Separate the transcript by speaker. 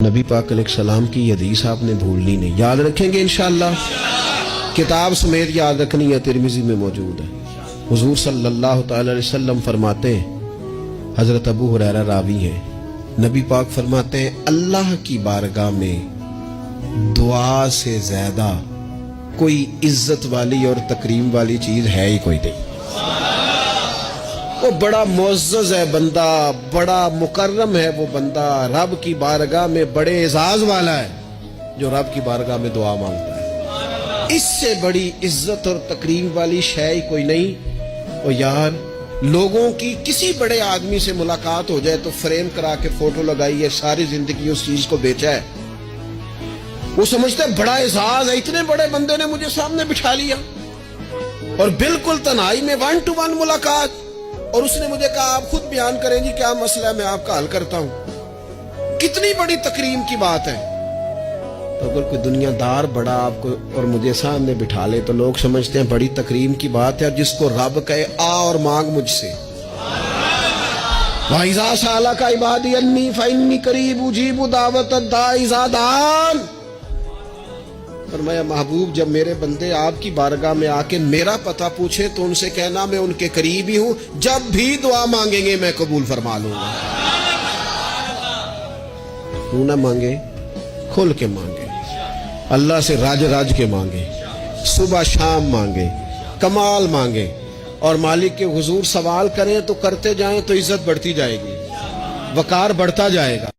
Speaker 1: नबी पाक अलैहिस्सलाम की हदीस आपने भूलनी नहीं, याद रखेंगे इंशाअल्लाह। किताब समेत याद रखनी है, तिरमिज़ी में मौजूद है। हुजूर सल्लल्लाहु तआला अलैहि वसल्लम फरमाते हैं, हजरत अबू हुरैरा रावी हैं, नबी पाक फरमाते हैं अल्लाह की बारगाह में दुआ से ज्यादा कोई इज्जत वाली और तकरीम वाली चीज है ही कोई नहीं। वो बड़ा मुअज़्ज़ज़ है बंदा, बड़ा मुकर्रम है वो बंदा, रब की बारगाह में बड़े एजाज वाला है जो रब की बारगाह में दुआ मांगता है। इससे बड़ी इज्जत और तकरीम वाली शय कोई नहीं। और यार, लोगों की किसी बड़े आदमी से मुलाकात हो जाए तो फ्रेम करा के फोटो लगाई है, सारी जिंदगी उस चीज को बेचा है। वो समझते हैं बड़ा एजाज है, इतने बड़े बंदे ने मुझे सामने बिठा लिया और बिल्कुल तन्हाई में 1 to 1 मुलाकात। और उसने मुझे कहा आप खुद बयान करें जी क्या मसला है, मैं आपका हल करता हूं। कितनी बड़ी तकरीम की बात है। तो अगर कोई दुनियादार बड़ा आपको और मुझे सामने बिठा ले तो लोग समझते हैं बड़ी तकरीम की बात है। और जिसको रब कहे आ और मांग मुझसे, वाइज़ा सालका इबादी अन्नी फइन्नी करीब उजीबु दावत दाई इज़ा दान। फरमाया महबूब, जब मेरे बंदे आपकी बारगाह में आके मेरा पता पूछे तो उनसे कहना मैं उनके करीब ही हूं, जब भी दुआ मांगेंगे मैं कबूल फरमा लूंगा। तू ना मांगे, खुल के मांगे, अल्लाह से राज राज के मांगे, सुबह शाम मांगे, कमाल मांगे। और मालिक के हुजूर सवाल करें तो करते जाएं तो इज्जत बढ़ती जाएगी, वकार बढ़ता जाएगा।